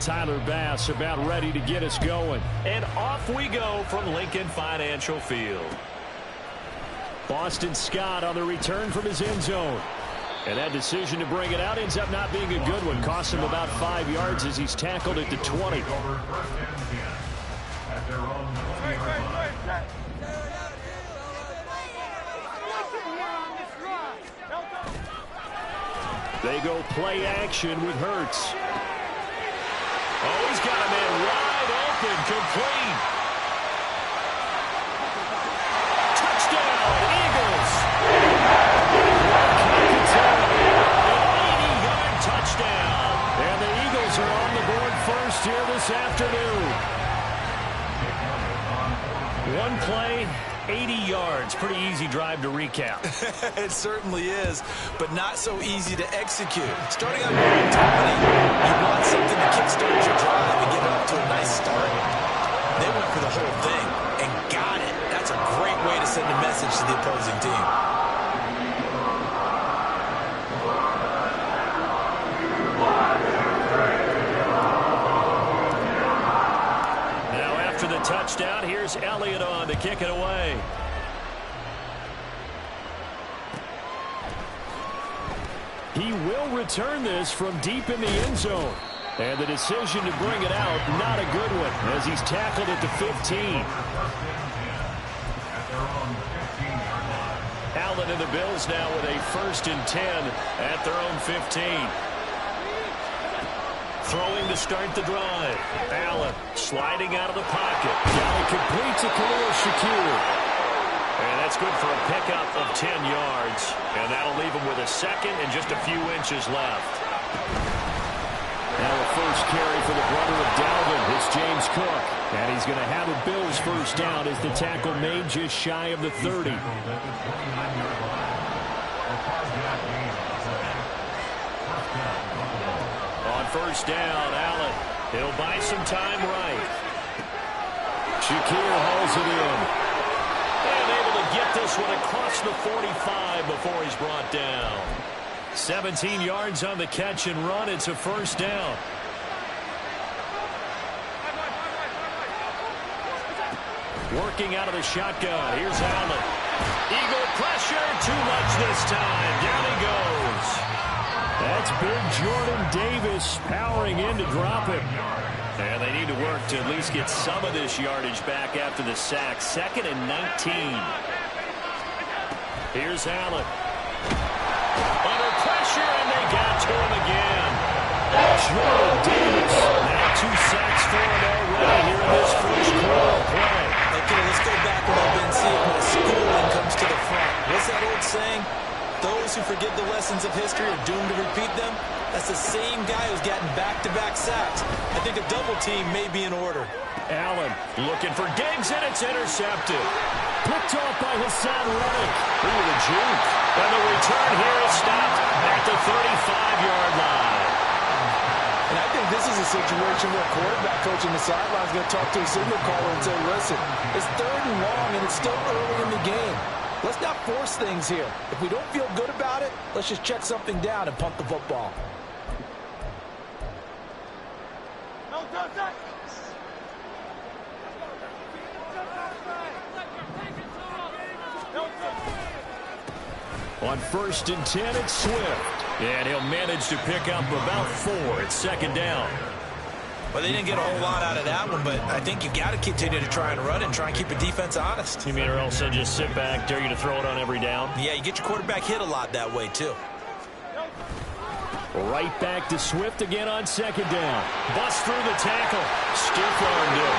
Tyler Bass about ready to get us going. And off we go from Lincoln Financial Field. Boston Scott on the return from his end zone. And that decision to bring it out ends up not being a good one. Costs him about 5 yards as he's tackled at the 20. They go play action with Hurts. Oh, he's got a man wide open, complete. Touchdown, Eagles. An 80-yard touchdown. And the Eagles are on the board first here this afternoon. One play, 80 yards. Pretty easy drive to recap. It certainly is, but not so easy to execute. Starting on mentality, you want something to kickstart your drive and get off to a nice start. They went for the whole thing and got it. That's a great way to send a message to the opposing team. Touchdown. Here's Elliott on to kick it away. He will return this from deep in the end zone. And the decision to bring it out, not a good one, as he's tackled at the 15. Allen and the Bills now with a 1st and 10 at their own 15. Throwing to start the drive. Allen sliding out of the pocket. Now he completes a Khalil Shakir. And that's good for a pickup of 10 yards. And that'll leave him with a second and just a few inches left. Now a first carry for the brother of Dalvin. It's James Cook. And he's going to have a Bills first down as the tackle made just shy of the 30. First down, Allen. He'll buy some time right. Shakir hauls it in. And able to get this one across the 45 before he's brought down. 17 yards on the catch and run. It's a first down. Working out of the shotgun. Here's Allen. Eagle pressure. Too much this time. Down he goes. That's big Jordan Davis powering in to drop it. And they need to work to at least get some of this yardage back after the sack. 2nd and 19. Here's Allen. Under pressure, and they got to him again. Jordan Davis. Now 2 sacks for him already here in this first quarter play. Okay, let's go back a little bit and see if my schooling comes to the front. What's that old saying? Those who forget the lessons of history are doomed to repeat them. That's the same guy who's gotten back-to-back sacks. I think a double team may be in order. Allen looking for Diggs, and it's intercepted. Picked off by Hassan Reddick. Ooh, the juke. And the return here is stopped at the 35-yard line. And I think this is a situation where quarterback coach in the sideline is going to talk to a signal caller and say, listen, it's 3rd and long, and it's still early in the game. Let's not force things here. If we don't feel good about it, let's just check something down and punt the football. On 1st and 10, it's Swift. And he'll manage to pick up about 4. It's 2nd down. Well, they didn't get a whole lot out of that one, but I think you got to continue to try and run and try and keep the defense honest. You mean or else they'll just sit back, dare you to throw it on every down? Yeah, you get your quarterback hit a lot that way, too. Right back to Swift again on 2nd down. Bust through the tackle. Stiff-armed him.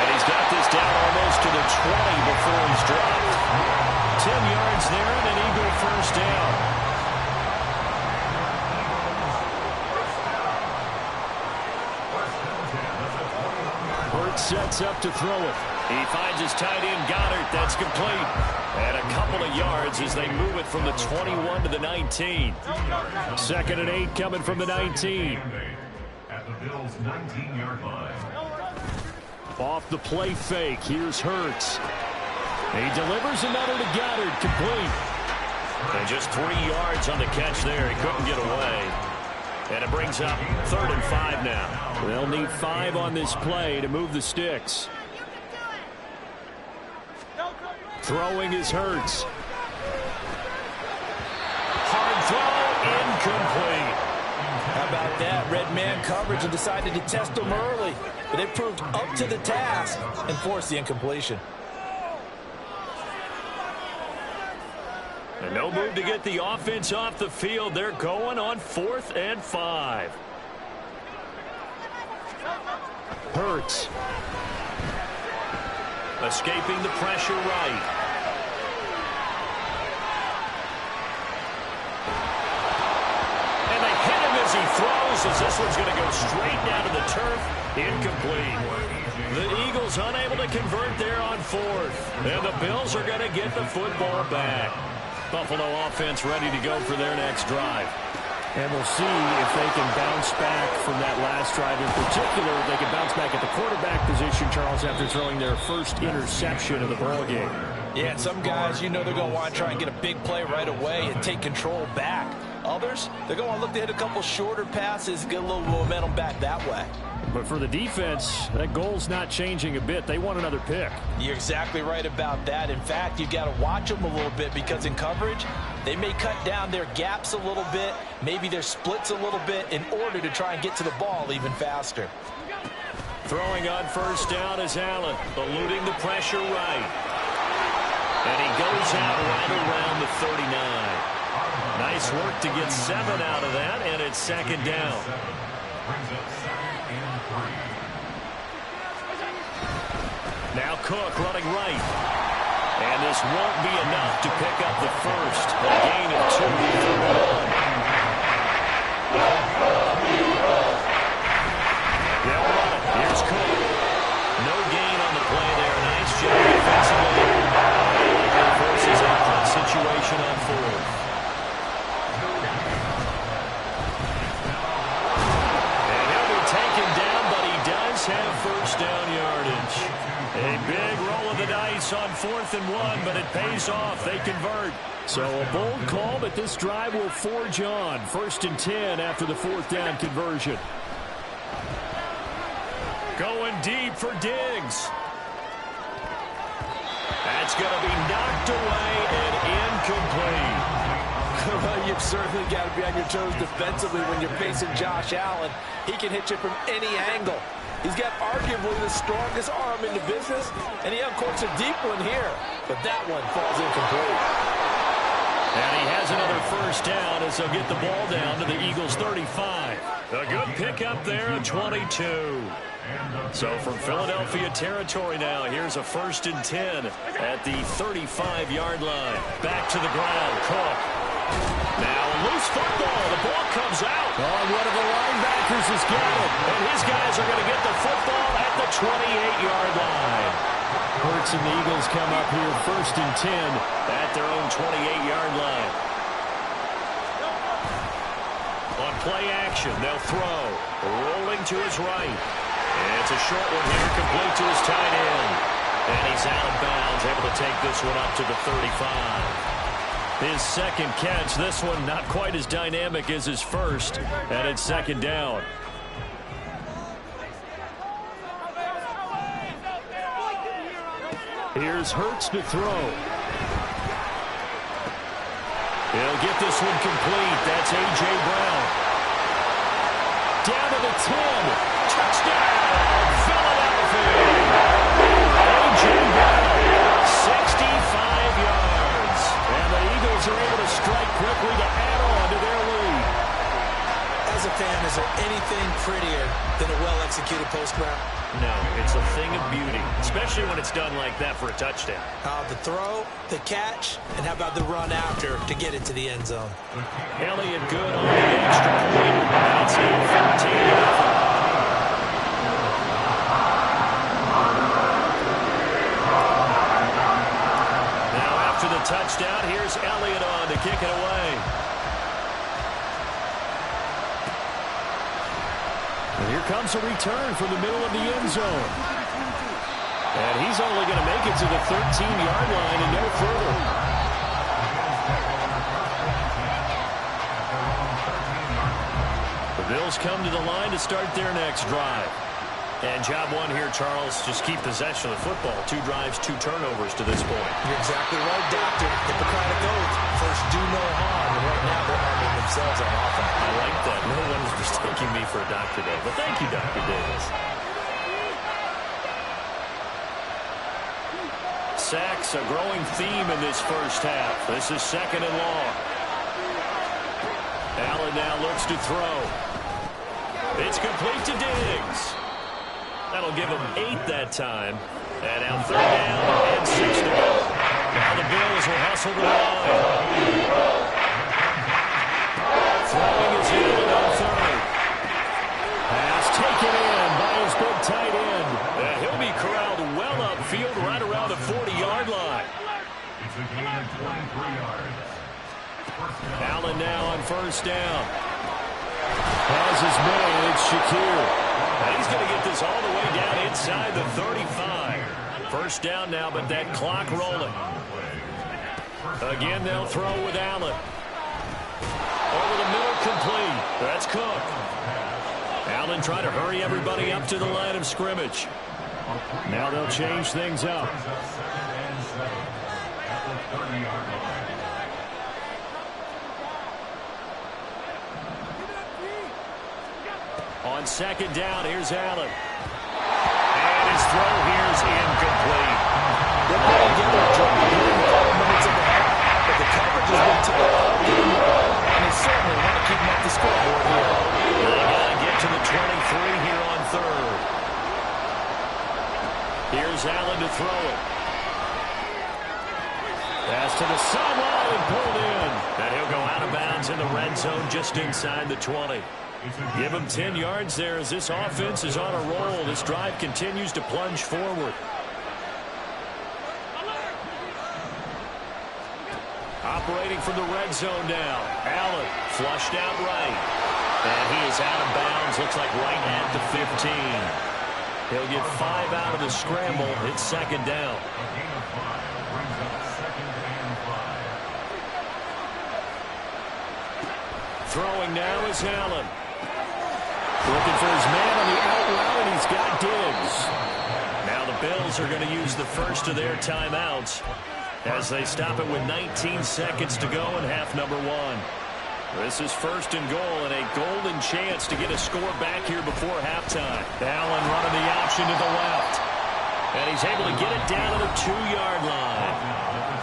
And he's got this down almost to the 20 before he's dropped. 10 yards there and an Eagle first down. Sets up to throw it. He finds his tight end Goddard. That's complete. And a couple of yards as they move it from the 21 to the 19. 2nd and 8 coming from the 19. At the Bills' 19-yard line. Off the play fake. Here's Hurts. He delivers another to Goddard. Complete. And just 3 yards on the catch there. He couldn't get away. And it brings up 3rd and 5 now. They'll need 5 on this play to move the sticks. Throwing is Hurts. Hard throw, incomplete. How about that? Red man coverage and decided to test them early. But they proved up to the task and forced the incompletion. And no move to get the offense off the field. They're going on 4th and 5. Hurts. Escaping the pressure right. And they hit him as he throws, as this one's going to go straight down to the turf. Incomplete. The Eagles unable to convert there on 4th. And the Bills are going to get the football back. Buffalo offense ready to go for their next drive. And we'll see if they can bounce back from that last drive. In particular, they can bounce back at the quarterback position, Charles, after throwing their first interception of the ballgame. Yeah, and some guys, you know they're going to want to try and get a big play right away and take control back. Others, they're going to look to hit a couple shorter passes, get a little momentum back that way. But for the defense, that goal's not changing a bit. They want another pick. You're exactly right about that. In fact, you've got to watch them a little bit because in coverage, they may cut down their gaps a little bit, maybe their splits a little bit in order to try and get to the ball even faster. Throwing on 1st down is Allen, eluding the pressure right. And he goes out right around the 39. Nice work to get 7 out of that, and it's 2nd down. Now Cook running right. And this won't be enough to pick up the first. A gain of 2. They'll run it. Here's Cook. No gain on the play there. Nice job defensively. Forces a hot situation on 4th. And he'll be taken down, but he does have 1st down yardage. A big roll of the dice on 4th and 1, but it pays off. They convert. So a bold call, but this drive will forge on. 1st and 10 after the 4th down conversion. Going deep for Diggs. That's going to be knocked away and incomplete. Well, you've certainly got to be on your toes defensively when you're facing Josh Allen. He can hit you from any angle. He's got arguably the strongest arm in the business, and he uncorks a deep one here. But that one falls incomplete. And he has another 1st down as they'll get the ball down to the Eagles' 35. A good pickup there at 22. So from Philadelphia territory now, here's a 1st and 10 at the 35-yard line. Back to the ground, Cook. Now a loose football. The ball comes out. Oh, one of the linebackers has got it. And his guys are going to get the football at the 28-yard line. Hurts and the Eagles come up here 1st and 10 at their own 28-yard line. On play action, they'll throw. Rolling to his right. And it's a short one here, complete to his tight end. And he's out of bounds, able to take this one up to the 35. His 2nd catch, this one not quite as dynamic as his 1st, and it's 2nd down. Here's Hurts to throw. He'll get this one complete. That's A.J. Brown. Down to the 10. Touchdown, Philadelphia. A.J. Brown, 65 yards. And the Eagles are able to strike quickly to add on to their lead. As a fan, is there anything prettier than a well-executed post route? No, it's a thing of beauty, especially when it's done like that for a touchdown. The throw, the catch, and how about the run after to get it to the end zone? Elliott good on the extra point. That's it, 14. After the touchdown, here's Elliott on to kick it away. And here comes a return from the middle of the end zone. And he's only going to make it to the 13-yard line and no further. The The Bills come to the line to start their next drive. And job one here, Charles, just keep possession of the football. 2 drives, 2 turnovers to this point. You're exactly right, Doctor. Hippocratic oath. First, do no harm. And right now, they're harming themselves on offense. I like that. No one is mistaking me for a doctor, though. But thank you, Dr. Davis. Sacks, a growing theme in this first half. This is 2nd and long. Allen now looks to throw. It's complete to Diggs. That'll give him 8 that time. And now 3rd down and 6 to go. Now the Bills will hustle to the line. Throwing is Allen on 3rd. Pass taken in by his big tight end. And he'll be corralled well upfield right around the 40-yard line. It's a gain of 23 yards. Allen now on 1st down. Has his man, it's Shakir. And he's going to get this all the way down inside the 35. 1st down now, but that clock rolling. Again, they'll throw with Allen. Over the middle, complete. That's Cook. Allen trying to hurry everybody up to the line of scrimmage. Now they'll change things up. On 2nd down, here's Allen. And his throw here is incomplete. They're putting together a drive here in the final minutes of the half, but the coverage has been tight all game long, and they certainly want to keep them off the scoreboard here. They got to get to the 23 here on 3rd. Here's Allen to throw it. Pass to the sideline and pulled in. And he'll go out of bounds in the red zone just inside the 20. Give him 10 yards there as this offense is on a roll. This drive continues to plunge forward. Operating from the red zone now. Allen flushed out right. And he is out of bounds. Looks like right at the 15. He'll get 5 out of the scramble. It's 2nd down. Throwing now is Allen. Looking for his man on the out route, and he's got Diggs. Now the Bills are going to use the first of their timeouts as they stop it with 19 seconds to go in half number 1. This is 1st and goal and a golden chance to get a score back here before halftime. Allen running the option to the left. And he's able to get it down to the 2-yard line.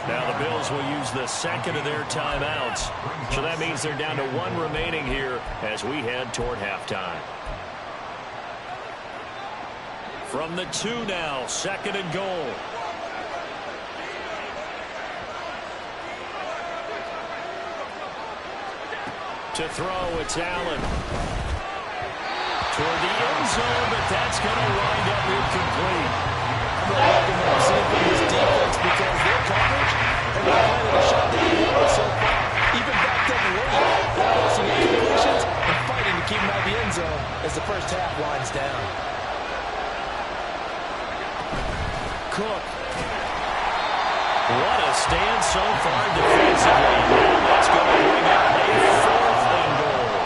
Now the Bills will use the 2nd of their timeouts. So that means they're down to 1 remaining here as we head toward halftime. From the 2 now, 2nd and goal. To throw, it's Allen. Toward the end zone, but that's going to wind up incomplete. I'm not liking what I'm seeing from this defense because their coverage and they're planning a shot that they have so far. Even backed up late, they're forcing incompletions and fighting to keep them out of the end zone as the first half winds down. Cook. What a stand so far defensively. Now that's going to bring up a 4th and goal.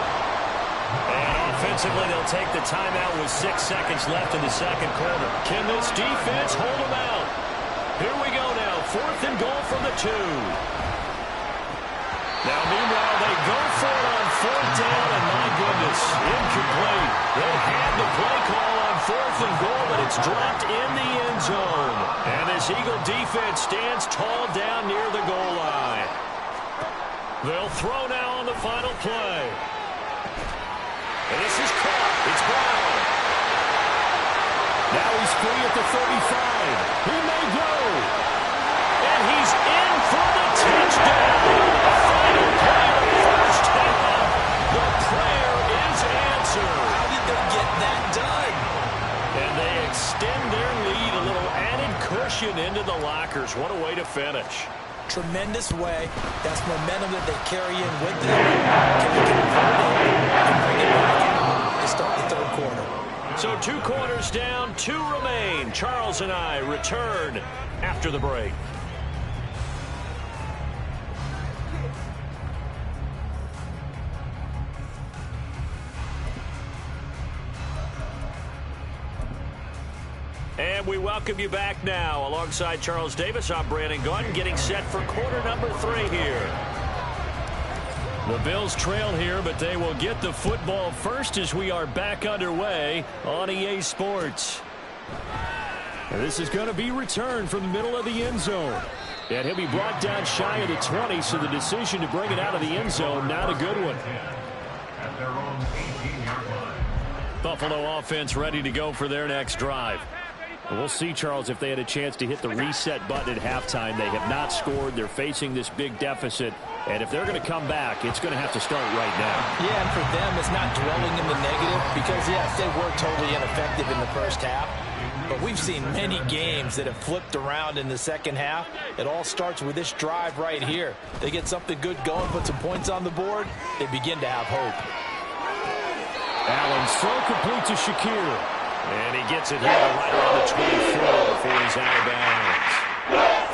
And offensively, they'll take the timeout with 6 seconds left in the 2nd quarter. Can this defense hold them out? Here we go now. 4th and goal from the 2. Now, meanwhile, they go for it on 4th down, and my goodness, incomplete. They had the play call on 4th and goal, but it's dropped in the end zone. And this Eagle defense stands tall down near the goal line. They'll throw now on the final play. And this is caught. It's Brown. Now he's free at the 35. He may go. And he's in for the touchdown. Final play of the first half. The prayer is answered. How did they get that done? And they extend their lead, a little added cushion into the lockers. What a way to finish. Tremendous way. That's momentum that they carry in with them. Can they convert it and bring it back out to start the 3rd quarter? So 2 quarters down, 2 remain. Charles and I return after the break. And we welcome you back now. Alongside Charles Davis, I'm Brandon Gaudin, getting set for quarter number 3 here. The Bills trail here, but they will get the football first as we are back underway on EA Sports. And this is going to be returned from the middle of the end zone. And he'll be brought down shy of the 20, so the decision to bring it out of the end zone, not a good one. At their own 18-yard line. Buffalo offense ready to go for their next drive. We'll see, Charles, if they had a chance to hit the reset button at halftime. They have not scored. They're facing this big deficit. And if they're going to come back, it's going to have to start right now. Yeah, and for them, it's not dwelling in the negative because, yes, they were totally ineffective in the first half. But we've seen many games that have flipped around in the second half. It all starts with this drive right here. They get something good going, put some points on the board, they begin to have hope. Allen's throw complete to Shakir. And he gets it here right around the 24 before he's out of bounds.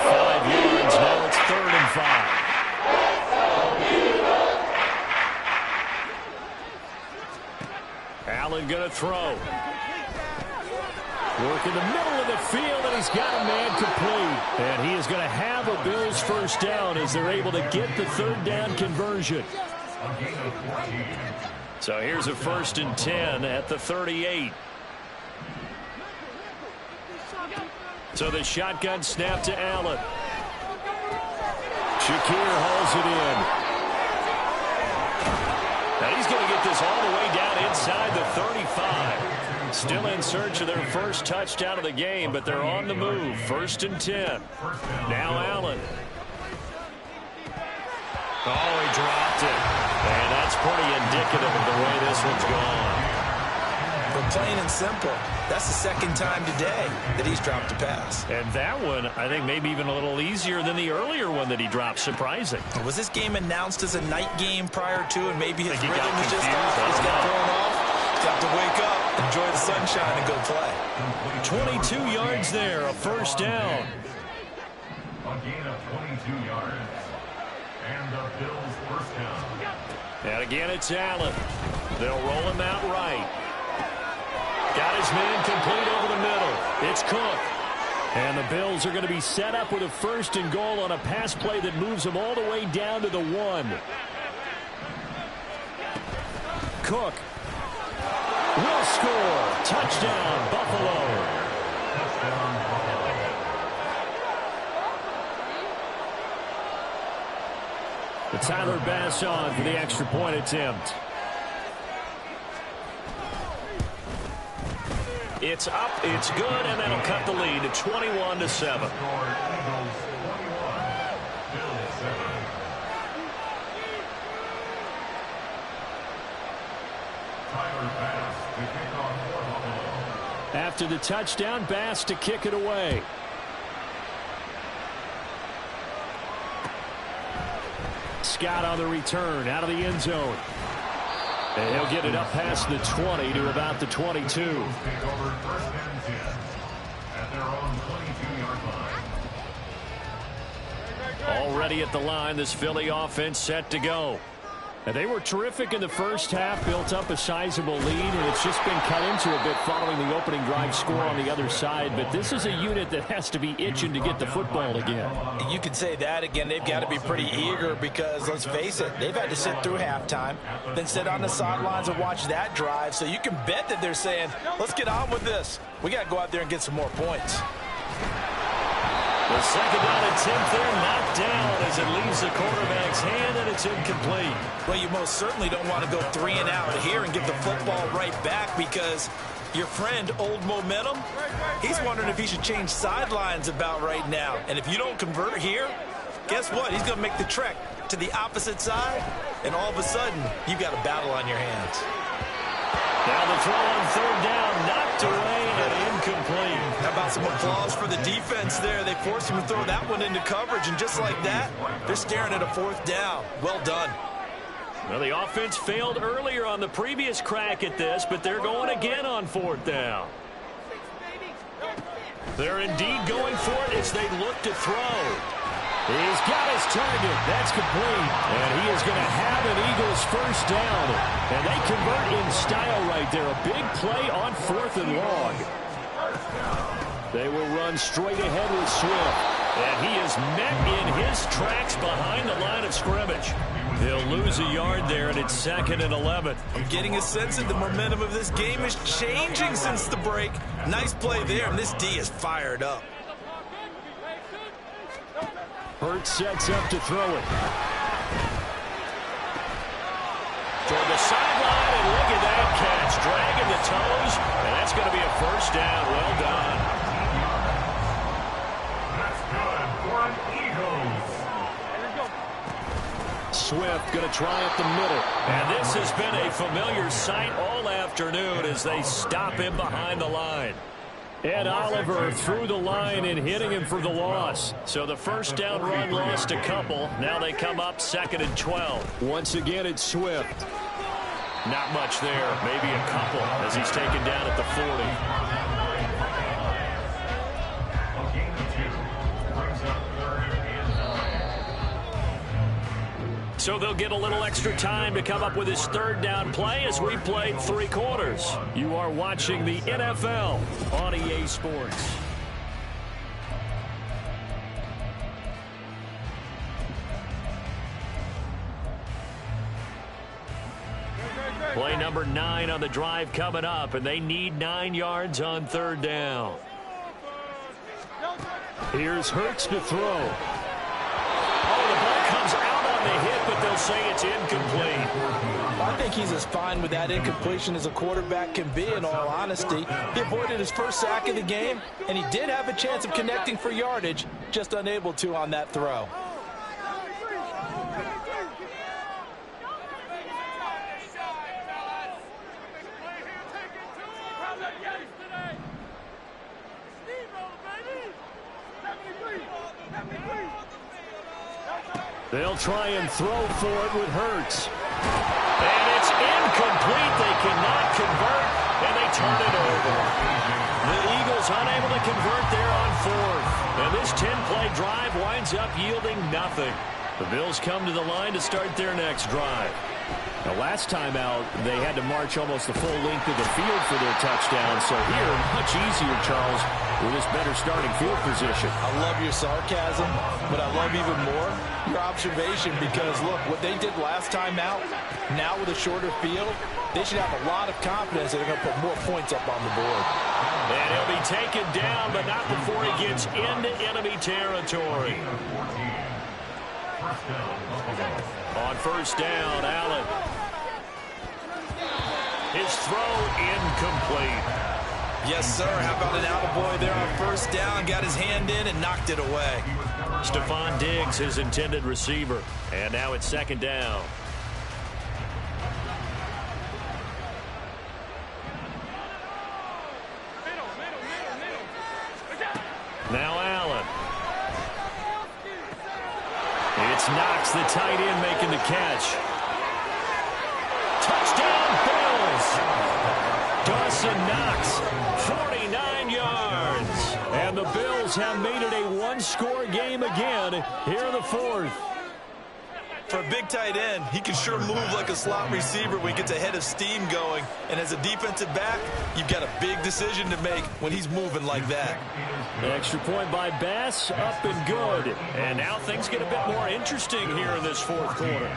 5 yards, now it's 3rd and 5. Allen going to throw. Work in the middle of the field, and he's got a man complete. And he is going to have a Bills first down as they're able to get the 3rd down conversion. So here's a 1st and 10 at the 38. So the shotgun snap to Allen. Shakir hauls it in. Now he's going to get this all the way down inside the 35. Still in search of their first touchdown of the game, but they're on the move. 1st and 10. Now Allen. Oh, he dropped it. And that's pretty indicative of the way this one's gone. But plain and simple, that's the 2nd time today that he's dropped a pass. And that one, I think, maybe even a little easier than the earlier one that he dropped. Surprising. Was this game announced as a night game prior to, and maybe his rhythm was just confused. off? He's got thrown off. He's got to wake up, enjoy the sunshine, and go play. 22 yards there, a 1st down. A gain of 22 yards. And the Bills' first down. And again, it's Allen. They'll roll him out right. Got his man complete over the middle. It's Cook. And the Bills are going to be set up with a 1st and goal on a pass play that moves them all the way down to the 1. Cook will score. Touchdown, Buffalo. The Tyler Bass on for the extra point attempt. It's up, it's good, and that'll cut the lead to 21-7. After the touchdown, Bass to kick it away. Scott on the return out of the end zone. And he'll get it up past the 20 to about the 22. Already at the line, this Philly offense set to go. And they were terrific in the first half, built up a sizable lead, and it's just been cut into a bit following the opening drive score on the other side. But this is a unit that has to be itching to get the football again. You could say that again. They've got to be pretty eager because, let's face it, they've had to sit through halftime, then sit on the sidelines and watch that drive. So you can bet that they're saying, let's get on with this. We got to go out there and get some more points. The 2nd down attempt there knocked down as it leaves the quarterback's hand, and it's incomplete. Well, you most certainly don't want to go 3 and out here and give the football right back because your friend, Old Momentum, he's wondering if he should change sidelines about right now. And if you don't convert here, guess what? He's going to make the trek to the opposite side, and all of a sudden, you've got a battle on your hands. Now the throw on 3rd down, knocked away and incomplete. How about some applause for the defense there? They forced him to throw that one into coverage, and just like that, they're staring at a 4th down. Well done. Well, the offense failed earlier on the previous crack at this, but they're going again on 4th down. They're indeed going for it as they look to throw. He's got his target. That's complete. And he is going to have an Eagles first down. And they convert in style right there. A big play on 4th and long. They will run straight ahead with Swift. And he is met in his tracks behind the line of scrimmage. He'll lose a yard there, and it's 2nd and 11. I'm getting a sense that the momentum of this game is changing since the break. Nice play there, and this D is fired up. Hurts sets up to throw it. Toward the sideline, and look at that catch. Dragging the toes, and that's going to be a first down. Well done. That's good for an Eagles. Swift going to try at the middle. And this has been a familiar sight all afternoon as they stop him behind the line. Ed Oliver through the line and hitting him for the loss. So the first down run lost a couple. Now they come up 2nd and 12. Once again, it's Swift. Not much there. Maybe a couple as he's taken down at the 40. A gain of 2 brings up 3rd and 9. So they'll get a little extra time to come up with his 3rd down play as we played 3 quarters. You are watching the NFL on EA Sports. Play number 9 on the drive coming up, and they need 9 yards on 3rd down. Here's Hurts to throw. Oh, the ball comes out on the hit, but they'll say it's incomplete. I think he's as fine with that incompletion as a quarterback can be, in all honesty. He avoided his first sack of the game, and he did have a chance of connecting for yardage, just unable to on that throw. They'll try and throw for it with Hurts. And it's incomplete. They cannot convert, and they turn it over. The Eagles unable to convert there on 4th. And this 10-play drive winds up yielding nothing. The Bills come to the line to start their next drive. Now, last time out, they had to march almost the full length of the field for their touchdown. So here, much easier, Charles, with this better starting field position. I love your sarcasm, but I love even more your observation because, look, what they did last time out, now with a shorter field, they should have a lot of confidence that they're going to put more points up on the board. And he'll be taken down, but not before he gets into enemy territory. On 1st down, Allen. His throw incomplete. Yes, sir. How about an attaboy there on 1st down? Got his hand in and knocked it away. Stephon Diggs, his intended receiver. And now it's 2nd down. Now Allen. It's Knox, the tight end, making the catch. Touchdown, Bills! Dawson Knox, 49 yards. And the Bills have made it a one-score game again here in the 4th. For a big tight end, he can sure move like a slot receiver when he gets a head of steam going. And as a defensive back, you've got a big decision to make when he's moving like that. Extra point by Bass, up and good. And now things get a bit more interesting here in this 4th quarter.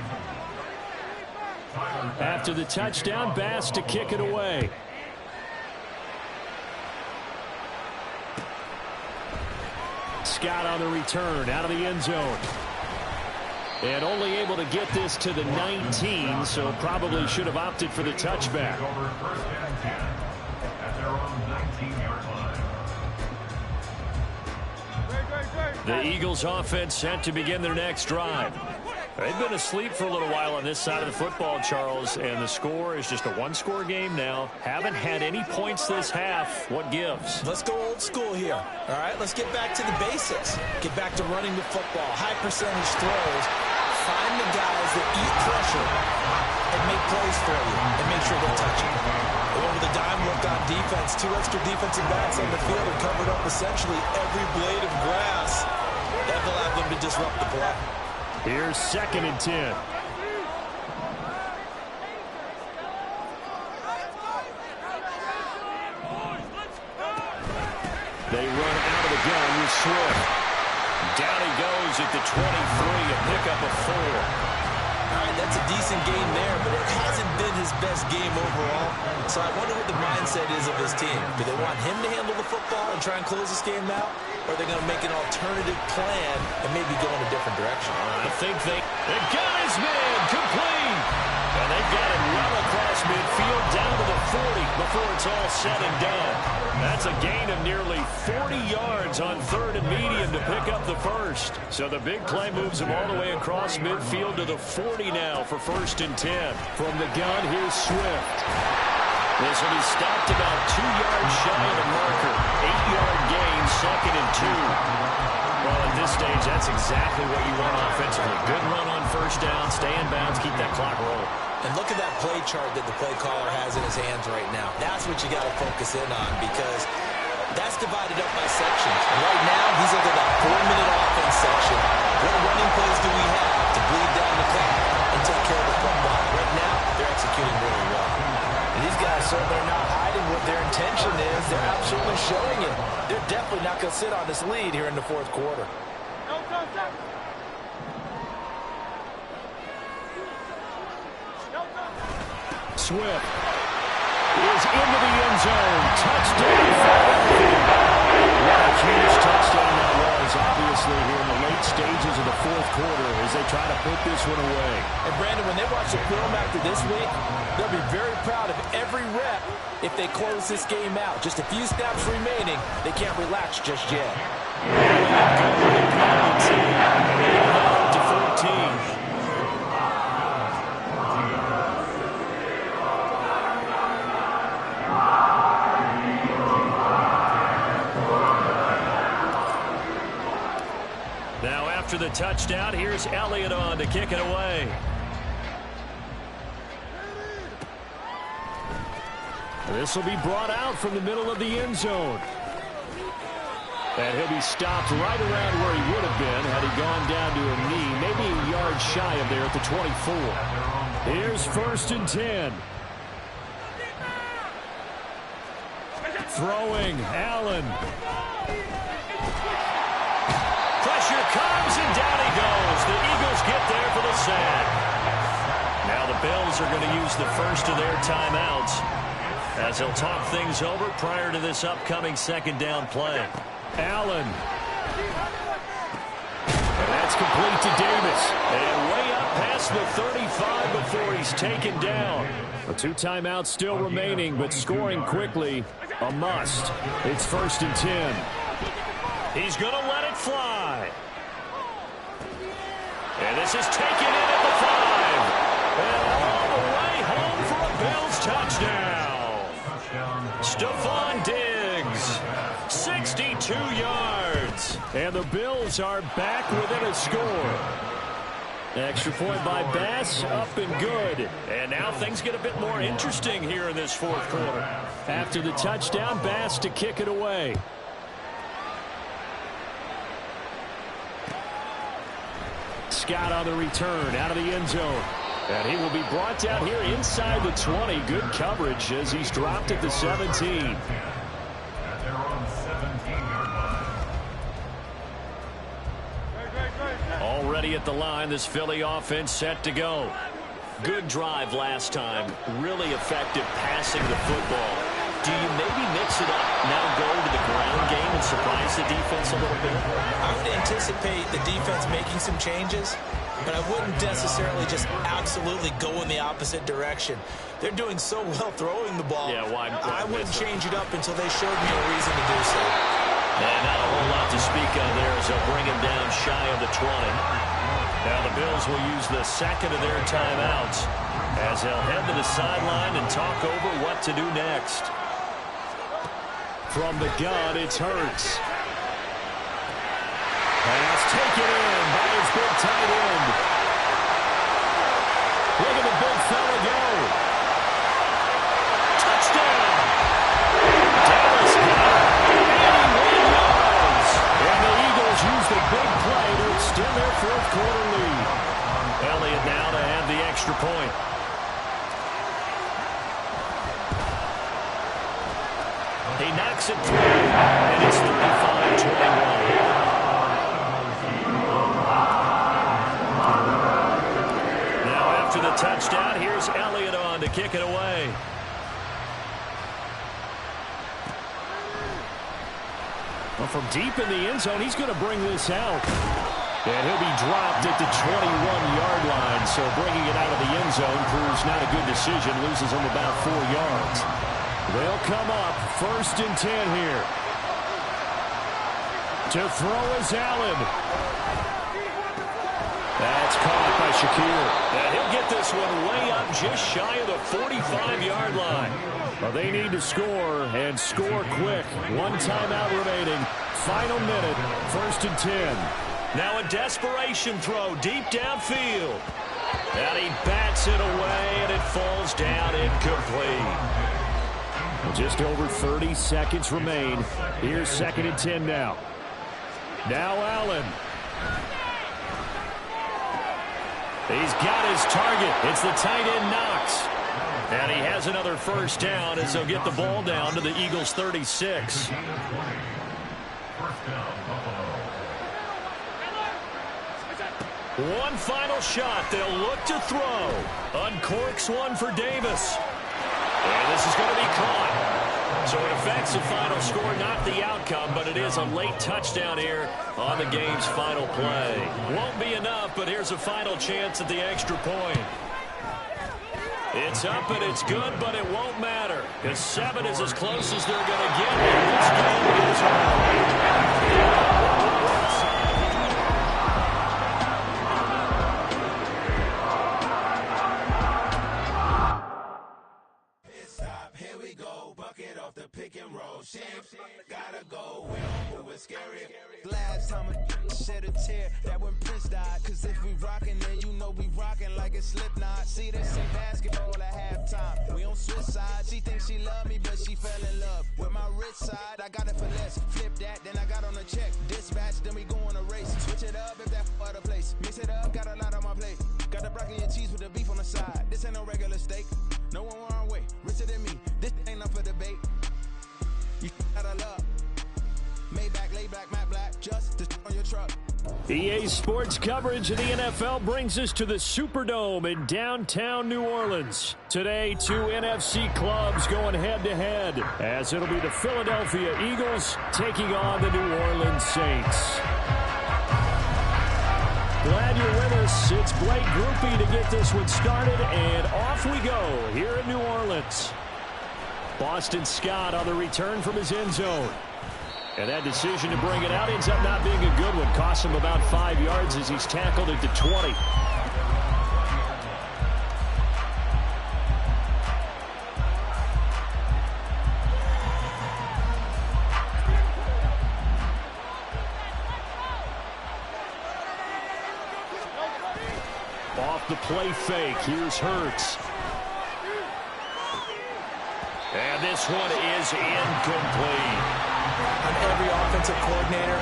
After the touchdown, Bass to kick it away. Scott on the return, out of the end zone. And only able to get this to the 19, so probably should have opted for the touchback. Over 1st and 10 at their own 19-yard line. The Eagles offense set to begin their next drive. They've been asleep for a little while on this side of the football, Charles, and the score is just a one-score game now. Haven't had any points this half. What gives? Let's go old school here. All right, let's get back to the basics. Get back to running the football, high percentage throws. Find the guys that eat pressure and make plays for you and make sure they'll touch it. They went with a dime look on defense. 2 extra defensive backs on the field and covered up essentially every blade of grass. That will allow them to disrupt the play. Here's 2nd and 10. They run out of the gun with Swift. Down he goes at the 23, a pickup of 4. All right, that's a decent game there, but it hasn't been his best game overall. So I wonder what the mindset is of his team. Do they want him to handle the football and try and close this game out? Or are they going to make an alternative plan and maybe go in a different direction? I think they got his man complete. And they've got him well across midfield down to the 40 before it's all said and done. That's a gain of nearly 40 yards on 3rd and medium to pick up the first. So the big play moves him all the way across midfield to the 40 now for 1st and 10. From the gun, here's Swift. This will be stopped about 2 yards shy of the marker. 8-yard gain, 2nd and 2. Well, at this stage, that's exactly what you want offensively. Good run on 1st down, stay in bounds, keep that clock rolling. And look at that play chart that the play caller has in his hands right now. That's what you got to focus in on because that's divided up by sections. And right now, he's looking at that 4-minute offense section. What running plays do we have to bleed down the clock and take care of the front line? Right now, they're executing really well. And these guys certainly are not hiding what their intention is. They're absolutely showing it. They're definitely not going to sit on this lead here in the 4th quarter. Swift is into the end zone. Touchdown, Philadelphia. What a huge touchdown that was, obviously, here in the late stages of the 4th quarter as they try to put this one away. And, Brandon, when they watch the film after this week, they'll be very proud of every rep if they close this game out. Just a few snaps remaining. They can't relax just yet. To 14. Now after the touchdown, here's Elliott on to kick it away. This will be brought out from the middle of the end zone. And he'll be stopped right around where he would have been had he gone down to a knee, maybe a yard shy of there at the 24. Here's 1st and 10. Throwing, Allen. Pressure comes, and down he goes. The Eagles get there for the sack. Now the Bills are going to use the first of their timeouts as they'll talk things over prior to this upcoming 2nd down play. Allen. And that's complete to Davis. And way up past the 35 before he's taken down. The 2 timeouts still remaining, but scoring quickly, a must. It's 1st and 10. He's going to let it fly. And this is taken in at the 5. And all the way home for a Bills touchdown. Stephon Diggs, 62 yards. And the Bills are back within a score. Extra point by Bass, up and good. And now things get a bit more interesting here in this 4th quarter. After the touchdown, Bass to kick it away. Scott on the return, out of the end zone. And he will be brought down here inside the 20. Good coverage as he's dropped at the 17. Already at the line, this Philly offense set to go. Good drive last time. Really effective passing the football. Do you maybe mix it up, now go to the ground game and surprise the defense a little bit? I would anticipate the defense making some changes, but I wouldn't necessarily just absolutely go in the opposite direction. They're doing so well throwing the ball. Yeah, I wouldn't change it up until they showed me a reason to do so. And not a whole lot to speak of there as they'll bring him down shy of the 20. Now the Bills will use the 2nd of their timeouts as they'll head to the sideline and talk over what to do next. From the gun, it's Hurts. Pass taken in by his big tight end. Look at the big fella go. Touchdown! Dallas got it. 81 yards. And the Eagles use the big play to extend their 4th quarter lead. Elliott now to have the extra point. He knocks it through, and it's 35-21. After the touchdown, here's Elliott on to kick it away. Well, from deep in the end zone, he's going to bring this out. And he'll be dropped at the 21-yard line. So bringing it out of the end zone proves not a good decision. Loses him about 4 yards. They'll come up 1st and 10 here. To throw is Allen. That's caught by Shakir. And he'll get this one way up just shy of the 45-yard line. Well, they need to score, and score quick. 1 timeout remaining. Final minute, 1st and 10. Now a desperation throw deep downfield. And he bats it away, and it falls down incomplete. Just over 30 seconds remain. Here's 2nd and 10 now. Now Allen. He's got his target. It's the tight end Knox. And he has another 1st down as they'll get the ball down to the Eagles' 36. One final shot. They'll look to throw. Uncorks one for Davis. And this is going to be caught. So it affects the final score, not the outcome, but it is a late touchdown here on the game's final play. Won't be enough, but here's a final chance at the extra point. It's up and it's good, but it won't matter, because 7 is as close as they're going to get, and this game is on. Gotta go, we don't move it scary. Last time a shed a tear, that when Prince died. Cause if we rockin', then you know we rockin' like it's Slipknot. See this in basketball at halftime. We on switch sides. She thinks she love me, but she fell in love with my rich side. I got it for less. Flip that, then I got on a check. Dispatch, then we go on a race. Switch it up if that other place. Mix it up, got a lot on my plate. Got the broccoli and cheese with the beef on the side. This ain't no regular steak. No one wrong way. Richer than me. This ain't up for debate. You gotta love. Maybach, lay back, matte black, just to on your truck. EA Sports coverage of the NFL brings us to the Superdome in downtown New Orleans. Today, 2 NFC clubs going head-to-head, as it'll be the Philadelphia Eagles taking on the New Orleans Saints. Glad you're with us. It's Blake Grupe to get this one started, and off we go here in New Orleans. Boston Scott on the return from his end zone. And that decision to bring it out ends up not being a good one. Costs him about 5 yards as he's tackled at the 20. Off the play fake. Here's Hurts. And this one is incomplete. On every offensive coordinator,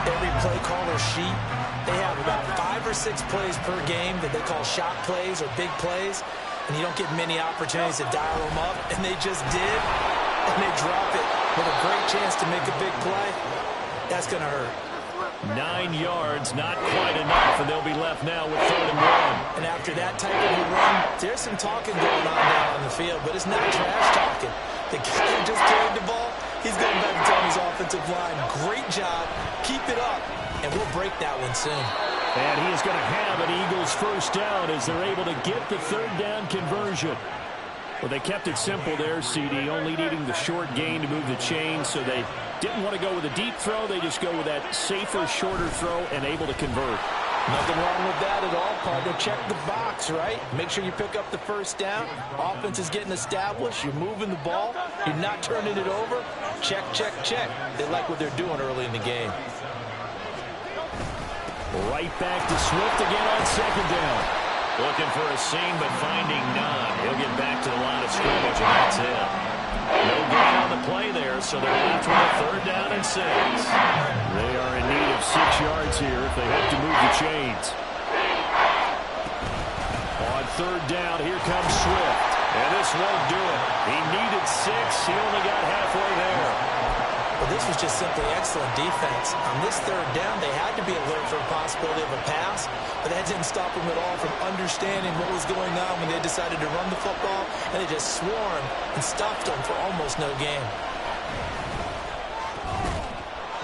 every play caller sheet, they have about 5 or 6 plays per game that they call shot plays or big plays, and you don't get many opportunities to dial them up, and they just did, and they drop it with a great chance to make a big play. That's going to hurt. 9 yards, not quite enough, and they'll be left now with 3rd and 1. And after that type of a run, there's some talking going on down on the field, but it's not trash talking. The guy who just carried the ball, he's going back to tell his offensive line, great job, keep it up, and we'll break that one soon. And he is going to have an Eagles 1st down as they're able to get the 3rd down conversion. Well, they kept it simple there, CD, only needing the short gain to move the chain, so they didn't want to go with a deep throw. They just go with that safer, shorter throw and able to convert. Nothing wrong with that at all, partner. Check the box, right? Make sure you pick up the 1st down. Offense is getting established. You're moving the ball. You're not turning it over. Check, check, check. They like what they're doing early in the game. Right back to Swift again on 2nd down. Looking for a seam, but finding none. He'll get back to the line of scrimmage, and that's it. No gain on the play there, so they're left with a 3rd down and 6. They are in need of 6 yards here if they hope to move the chains. On 3rd down, here comes Swift. And this won't do it. He needed 6. He only got halfway there. Well, this was just simply excellent defense. On this third down, they had to be alert for the possibility of a pass, but that didn't stop them at all from understanding what was going on when they decided to run the football, and they just swarmed and stuffed them for almost no gain.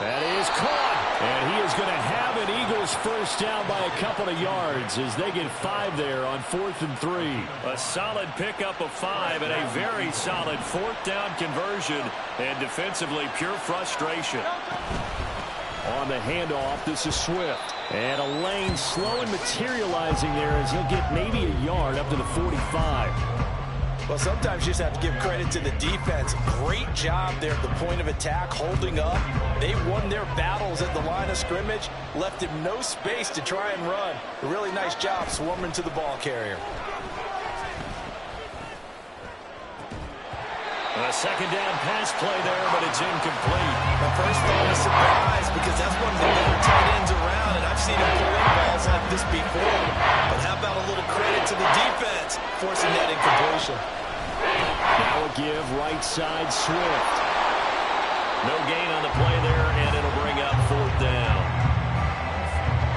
That is caught. And he is going to have an Eagles first down by a couple of yards as they get 5 there on 4th and 3. A solid pickup of 5 and a very solid 4th down conversion. And defensively, pure frustration. On the handoff, this is Swift. And a lane slow and materializing there as he'll get maybe a yard up to the 45. Well, sometimes you just have to give credit to the defense. Great job there at the point of attack, holding up. They won their battles at the line of scrimmage, left him no space to try and run. A really nice job swarming to the ball carrier. A second down pass play there, but it's incomplete. My first thought was surprise because that's one of the better tight ends around, and I've seen him pull in balls like this before. But how about a little credit to the defense forcing that incompletion? Now a give right side Swift. No gain on the play there, and it'll bring up 4th down.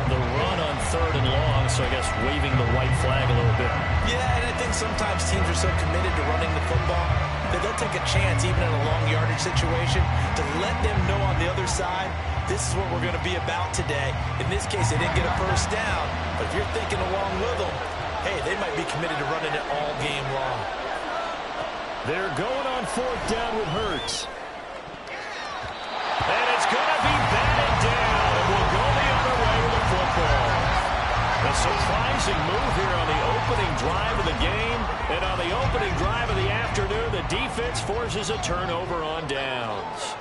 The run on 3rd and long, so I guess waving the white flag a little bit. Yeah, and I think sometimes teams are so committed to running the football that they'll take a chance, even in a long yardage situation, to let them know on the other side, this is what we're going to be about today. In this case, they didn't get a first down, but if you're thinking along with them, hey, they might be committed to running it all game long. They're going on 4th down with Hurts. And it's going to be batted down, and we'll go the other way with the football. A surprising move here on the opening drive of the game, and on the opening drive of the afternoon, the defense forces a turnover on downs.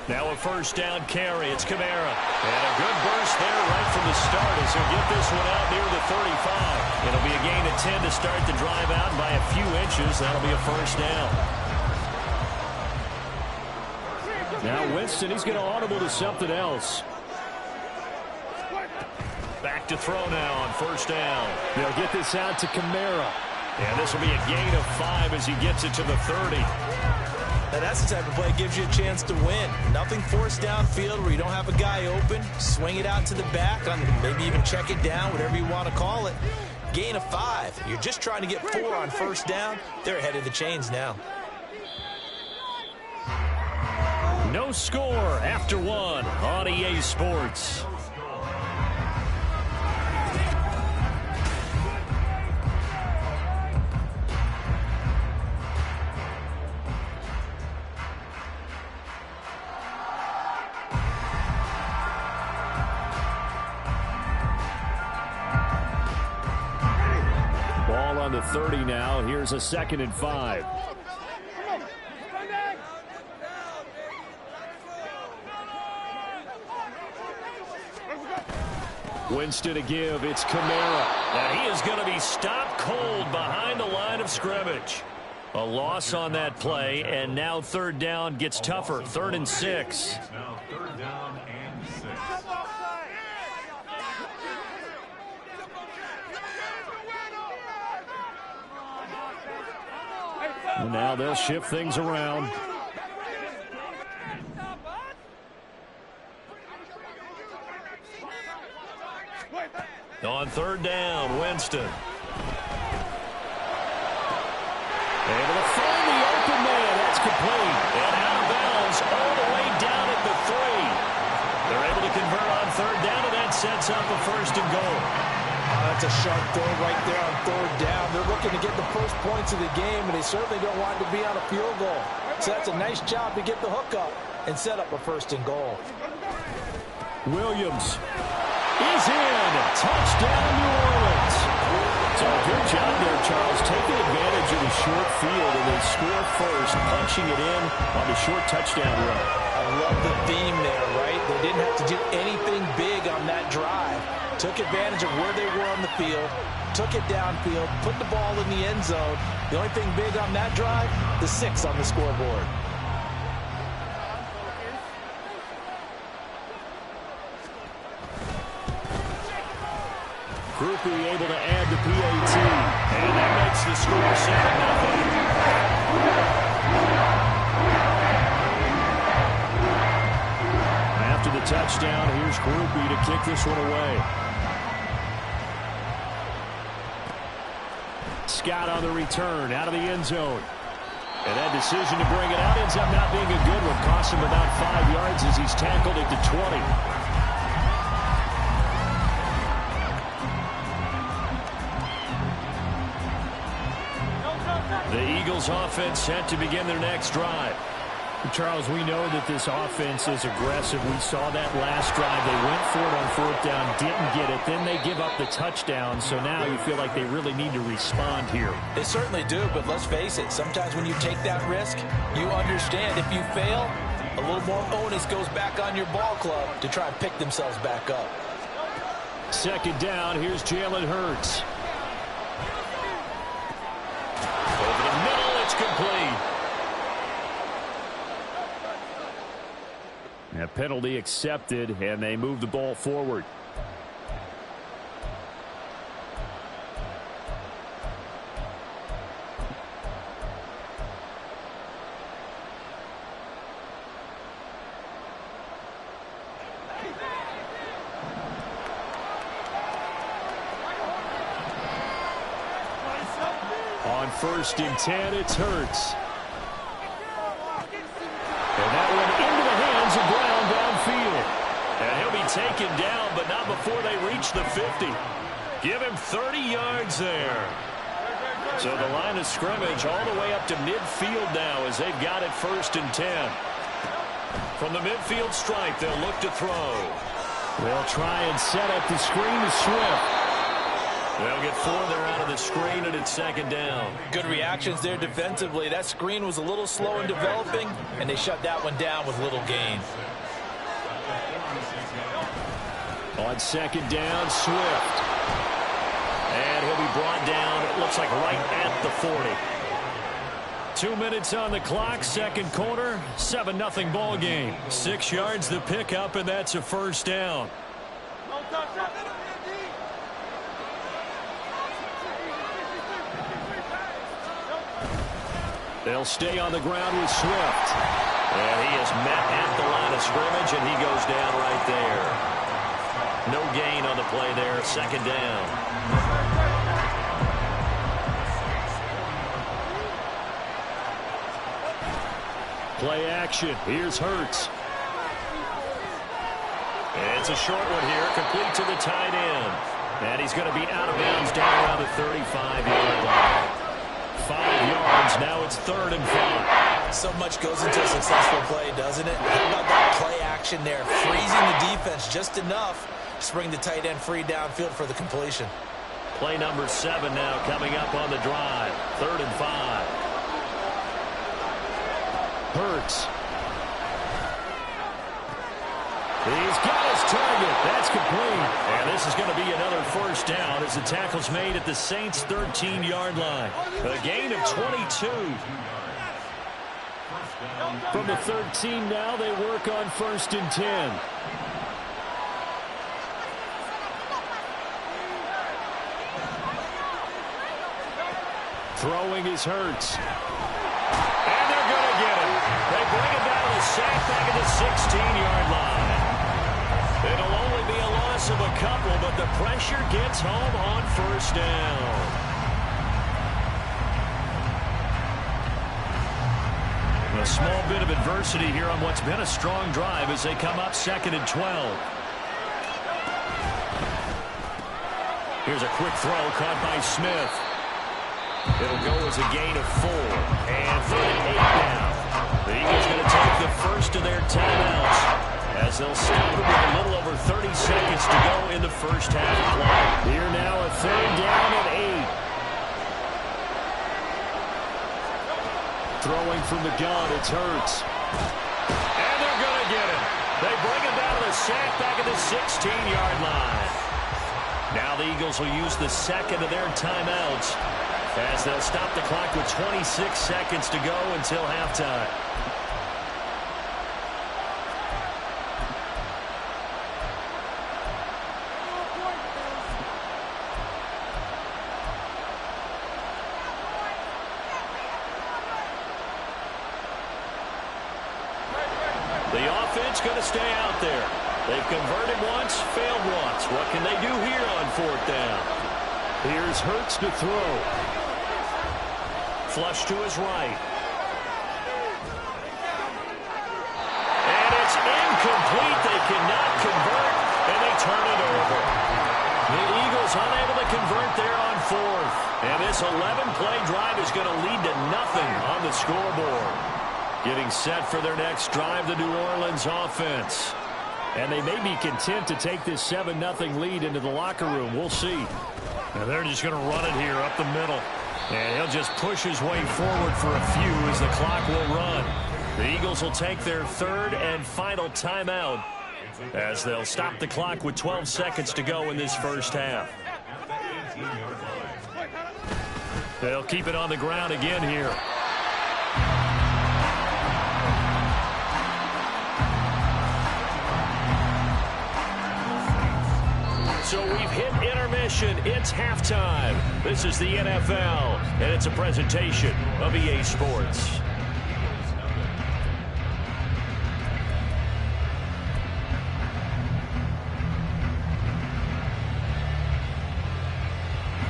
Now a first down carry. It's Kamara. And a good burst there right from the start as he'll get this one out near the 35. It'll be a gain of 10 to start the drive out by a few inches. That'll be a first down. Now Winston, he's going to audible to something else. Back to throw now on first down. They'll get this out to Kamara. And this will be a gain of 5 as he gets it to the 30. Now that's the type of play that gives you a chance to win. Nothing forced downfield where you don't have a guy open. Swing it out to the back, maybe even check it down, whatever you want to call it. Gain of 5. You're just trying to get 4 on first down. They're ahead of the chains now. No score after 1 on EA Sports. Ball on the 30 now. Here's a 2nd and 5. Winston to give. It's Kamara. And he is going to be stopped cold behind the line of scrimmage. A loss on that play, and now 3rd down gets tougher. 3rd and 6. Now 3rd down and 6. And now they'll shift things around. On 3rd down, Winston. Able to find the open man. That's complete. And out of bounds all the way down at the 3. They're able to convert on 3rd down, and that sets up a 1st and goal. That's a sharp throw right there on 3rd down. They're looking to get the first points of the game, and they certainly don't want to be on a field goal. So that's a nice job to get the hook up and set up a 1st and goal. Williams is in. Touchdown, New Orleans. So good job there, Charles, taking advantage of the short field, and they score first, punching it in on the short touchdown run. I love the theme there, right? They didn't have to do anything big on that drive. Took advantage of where they were on the field, took it downfield, put the ball in the end zone. The only thing big on that drive, the 6 on the scoreboard. Groupie able to add the PAT. And that makes the score 7-0. After the touchdown, here's Groupie to kick this one away. Scott on the return, out of the end zone. And that decision to bring it out ends up not being a good one. Costs him about 5 yards as he's tackled at the 20. The Eagles offense set to begin their next drive. Charles, we know that this offense is aggressive. We saw that last drive. They went for it on 4th down, didn't get it. Then they give up the touchdown. So now you feel like they really need to respond here. They certainly do, but let's face it. Sometimes when you take that risk, you understand if you fail, a little more onus goes back on your ball club to try and pick themselves back up. 2nd down, here's Jalen Hurts. Over the middle, it's complete. A penalty accepted, and they move the ball forward. On 1st and 10, it's Hurts. And that one into the hands of Brown downfield. And he'll be taken down, but not before they reach the 50. Give him 30 yards there. So the line of scrimmage all the way up to midfield now as they've got it 1st and 10. From the midfield stripe, they'll look to throw. They'll try and set up the screen to Swift. They'll get 4 there out of the screen, and it's 2nd down. Good reactions there defensively. That screen was a little slow in developing, and they shut that one down with little gain. On 2nd down, Swift. And he'll be brought down, it looks like right at the 40. 2 minutes on the clock, 2nd quarter, 7-0 ball game. 6 yards the pickup, and that's a 1st down. They'll stay on the ground with Swift. And he is met at the line of scrimmage, and he goes down right there. No gain on the play there, 2nd down. Play action. Here's Hurts. It's a short one here, complete to the tight end. And he's going to be out of bounds down around the 35-yard line. 5 yards, now it's 3rd and 5. So much goes into a successful play, doesn't it? How about that play action there? Freezing the defense just enough to bring the tight end free downfield for the completion. Play number 7 now coming up on the drive. 3rd and 5. Hurts. He's got his target. That's complete. And this is going to be another 1st down as the tackle's made at the Saints' 13-yard line. A gain of 22. From the 13 now, they work on 1st and 10. Throwing is Hurts. And they're going to get him. They bring him down to the sack back at the 16-yard line. It'll only be a loss of a couple, but the pressure gets home on 1st down. A small bit of adversity here on what's been a strong drive as they come up 2nd and 12. Here's a quick throw caught by Smith. It'll go as a gain of 4. And 3rd and 8 now. The Eagles going to take the first of their timeouts as they'll stop it with a little over 30 seconds to go in the 1st half of play. Here now a 3rd down and 8. Throwing from the gun, it's Hurts. And they're going to get him. They bring him down to the sack back at the 16-yard line. Now the Eagles will use the 2nd of their timeouts as they'll stop the clock with 26 seconds to go until halftime. it's going to stay out there. They've converted once, failed once. What can they do here on 4th down? Here's Hurts to throw. Flush to his right. And it's incomplete. They cannot convert, and they turn it over. The Eagles unable to convert there on 4th. And this 11-play drive is going to lead to nothing on the scoreboard. Getting set for their next drive, the New Orleans offense. And they may be content to take this 7-0 lead into the locker room. We'll see. And they're just going to run it here up the middle. And he'll just push his way forward for a few as the clock will run. The Eagles will take their 3rd and final timeout as they'll stop the clock with 12 seconds to go in this first half. They'll keep it on the ground again here. So we've hit intermission. It's halftime. This is the NFL, and it's a presentation of EA Sports.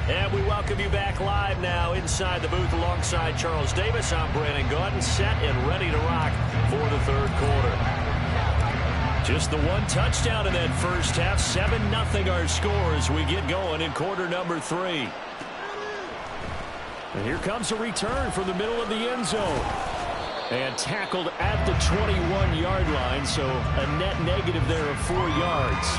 And we welcome you back live now inside the booth alongside Charles Davis. I'm Brandon Gaudin, set and ready to rock for the 3rd quarter. Just the one touchdown in that first half. 7-0 our score as we get going in quarter number 3. And here comes a return from the middle of the end zone. And tackled at the 21-yard line, so a net negative there of 4 yards.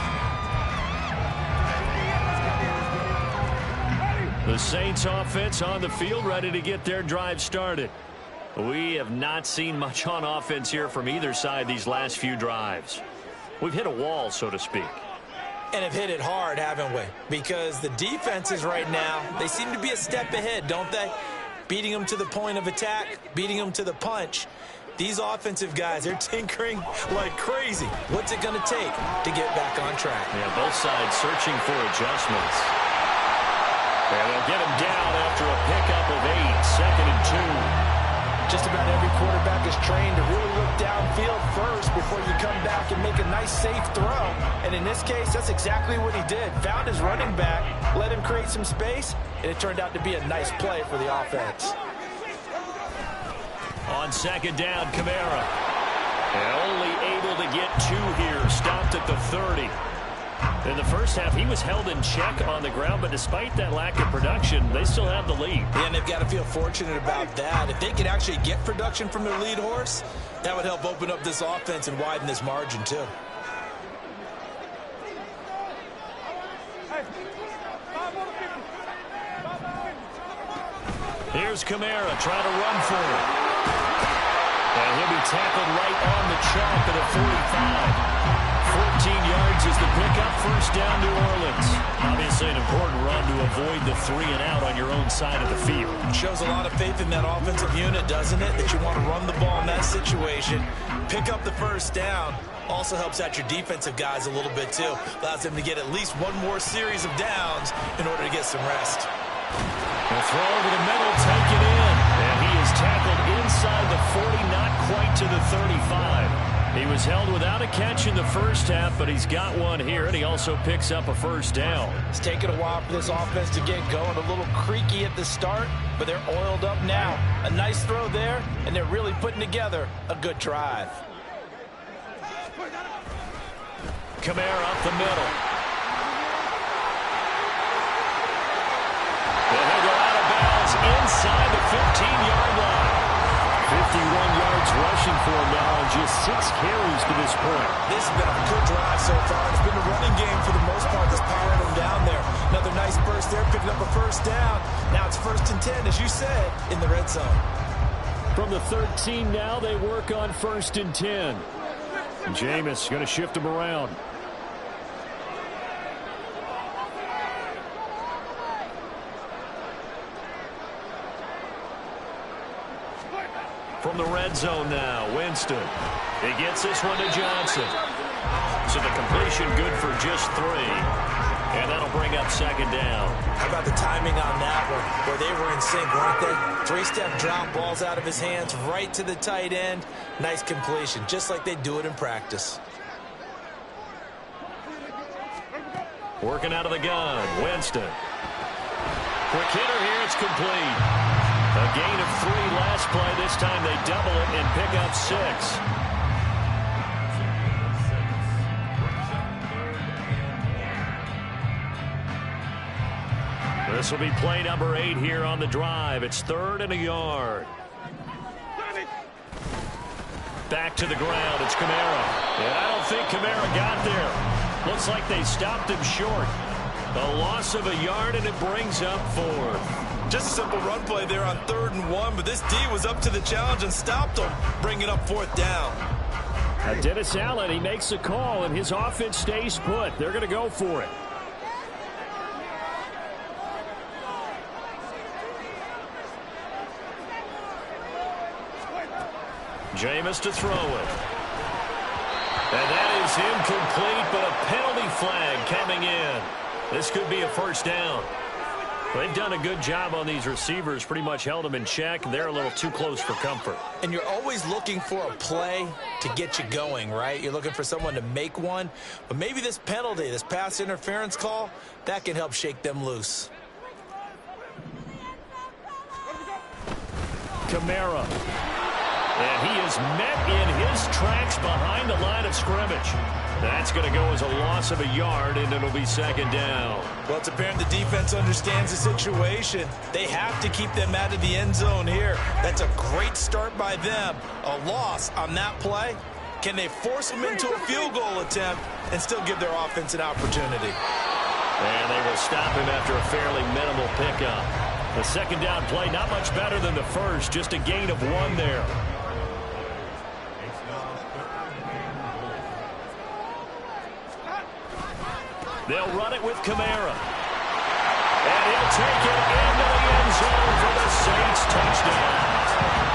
The Saints offense on the field, ready to get their drive started. We have not seen much on offense here from either side these last few drives. We've hit a wall, so to speak. And have hit it hard, haven't we? Because the defenses right now, they seem to be a step ahead, don't they? Beating them to the point of attack, beating them to the punch. These offensive guys, they're tinkering like crazy. What's it going to take to get back on track? Yeah, both sides searching for adjustments. And they'll get him down after a pickup of 8, 2nd and 2. Just about every quarterback is trained to really look downfield first before you come back and make a nice, safe throw. And in this case, that's exactly what he did. Found his running back, let him create some space, and it turned out to be a nice play for the offense. On 2nd down, Kamara. And only able to get 2 here. Stopped at the 30. In the first half, he was held in check on the ground, but despite that lack of production, they still have the lead. Yeah, and they've got to feel fortunate about that. If they could actually get production from their lead horse, that would help open up this offense and widen this margin, too. Here's Kamara trying to run for it. And he'll be tackled right on the chalk at the 45. 14 yards is the pickup. First down, New Orleans. Obviously an important run to avoid the 3 and out on your own side of the field. Shows a lot of faith in that offensive unit, doesn't it? That you want to run the ball in that situation. Pick up the first down. Also helps out your defensive guys a little bit, too. Allows them to get at least one more series of downs in order to get some rest. The throw over the middle, take it in. And he is tackled inside the 40, not quite to the 35. He was held without a catch in the first half, but he's got one here, and he also picks up a first down. It's taken a while for this offense to get going. A little creaky at the start, but they're oiled up now. A nice throw there, and they're really putting together a good drive. Kamara up the middle. And he'll go out of bounds inside the 15-yard line. 51 yards rushing for him now, and just 6 carries to this point. This has been a good drive so far. It's been a running game for the most part that's powering him down there. Another nice burst there, picking up a first down. Now it's 1st and 10, as you said, in the red zone. From the 13 now, they work on 1st and 10. And Jameis going to shift him around. From the red zone now, Winston. He gets this one to Johnson. So the completion good for just 3. And that'll bring bring up second down. How about the timing on that one, where they were in sync, weren't they? Three-step drop, balls out of his hands, right to the tight end. Nice completion, just like they do it in practice. Working out of the gun, Winston. Quick hitter here, it's complete. A gain of 3 last play. This time they double it and pick up 6. This will be play number 8 here on the drive. It's 3rd and a yard. Back to the ground. It's Kamara. And I don't think Kamara got there. Looks like they stopped him short. A loss of a yard, and it brings up 4th. Just a simple run play there on 3rd and 1, but this D was up to the challenge and stopped him, bringing up 4th down. Dennis Allen, he makes a call, and his offense stays put. They're going to go for it. Jameis to throw it. And that is incomplete, but a penalty flag coming in. This could be a first down. They've done a good job on these receivers, pretty much held them in check. They're a little too close for comfort. And you're always looking for a play to get you going, right? You're looking for someone to make one. But maybe this penalty, this pass interference call, that can help shake them loose. Kamara. And he is met in his tracks behind the line of scrimmage. That's going to go as a loss of a yard, and it'll be second down. Well, it's apparent the defense understands the situation. They have to keep them out of the end zone here. That's a great start by them. A loss on that play. Can they force them into a field goal attempt and still give their offense an opportunity? And they will stop him after a fairly minimal pickup. The second down play, not much better than the first, just a gain of 1 there. They'll run it with Kamara. And he'll take it into the end zone for the Saints touchdown.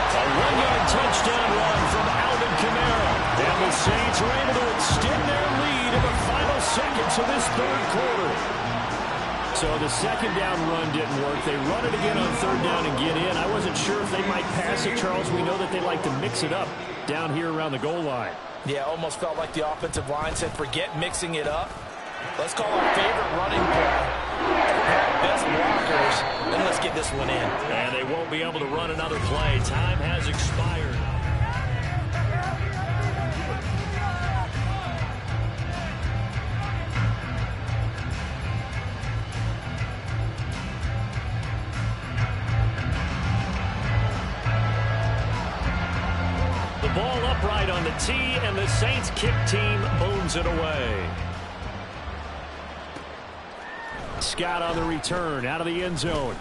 A 1-yard touchdown run from Alvin Kamara. And the Saints are able to extend their lead in the final seconds of this 3rd quarter. So the second down run didn't work. They run it again on 3rd down and get in. I wasn't sure if they might pass it, Charles. We know that they like to mix it up down here around the goal line. Yeah, almost felt like the offensive line said, forget mixing it up. Let's call our favorite running play. Best blockers, and let's get this one in. And they won't be able to run another play. Time has expired. The ball upright on the tee, and the Saints kick team booms it away. Scott on the return, out of the end zone.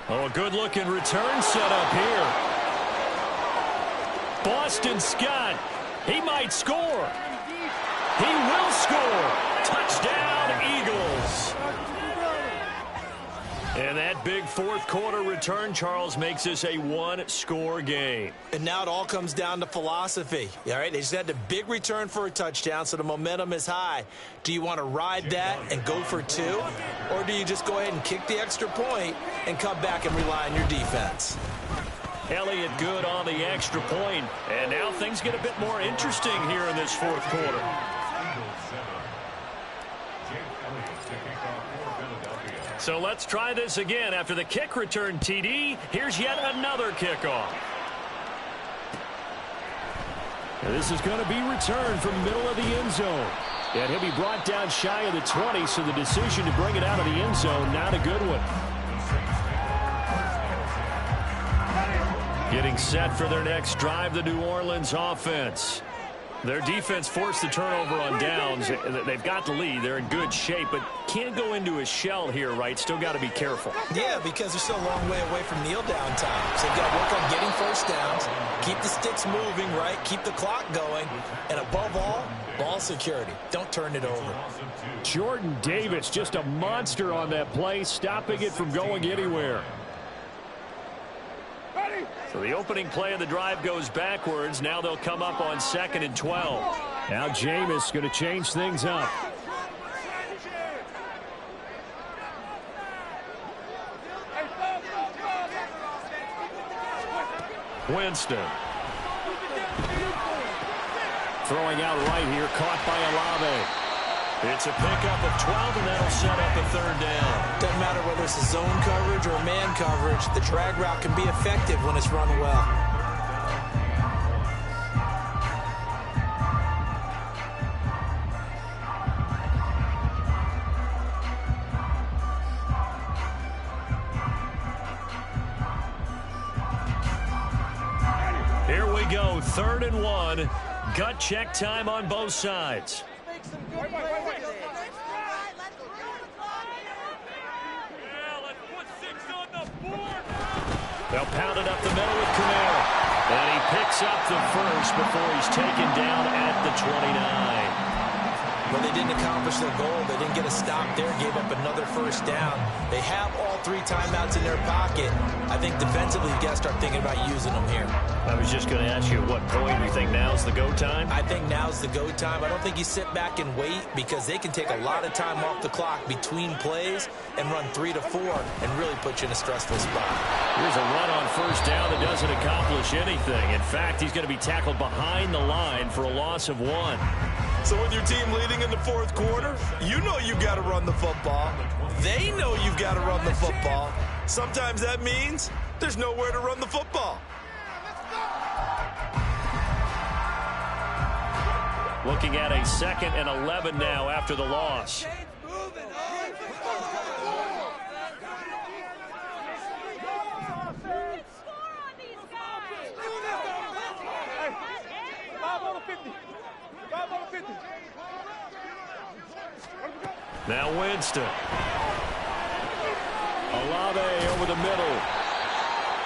Oh, a good-looking return set up here. Boston Scott, he might score. He will score. Touchdown, Eagles. And that big 4th quarter return, Charles, makes this a 1-score game. And now it all comes down to philosophy. All right, they just had a big return for a touchdown, so the momentum is high. Do you want to ride that and go for 2? Or do you just go ahead and kick the extra point and come back and rely on your defense? Elliott good on the extra point. And now things get a bit more interesting here in this 4th quarter. So let's try this again. After the kick return TD, here's yet another kickoff. And this is going to be returned from middle of the end zone. And he'll be brought down shy of the 20, so the decision to bring it out of the end zone, not a good one. Getting set for their next drive, the New Orleans offense. Their defense forced the turnover on downs. They've got the lead. They're in good shape, but can't go into a shell here, right? Still got to be careful. Yeah, because they're still a long way away from kneel down time. So they've got to work on getting first downs, keep the sticks moving, right? Keep the clock going. And above all, ball security. Don't turn it over. Jordan Davis, just a monster on that play, stopping it from going anywhere. So the opening play of the drive goes backwards. Now they'll come up on 2nd and 12. Now Jameis going to change things up. Winston. Throwing out right here, caught by Olave. It's a pickup of 12, and that'll set up a third down. Doesn't matter whether it's a zone coverage or a man coverage. The drag route can be effective when it's run well. Here we go, 3rd and 1. Gut check time on both sides. They'll pound it up the middle with Kamara. And he picks up the first before he's taken down at the 29. Well, they didn't accomplish their goal. They didn't get a stop there, gave up another first down. They have all 3 timeouts in their pocket. I think defensively, you've got to start thinking about using them here. I was just going to ask you, at what point you think now's the go time? I think now's the go time. I don't think you sit back and wait, because they can take a lot of time off the clock between plays and run 3 to 4 and really put you in a stressful spot. Here's a run on first down that doesn't accomplish anything. In fact, he's going to be tackled behind the line for a loss of 1. So with your team leading in the 4th quarter, you know you've got to run the football. They know you've got to run the football. Sometimes that means there's nowhere to run the football. Looking at a 2nd and 11 now after the loss. Now Winston. Olave over the middle.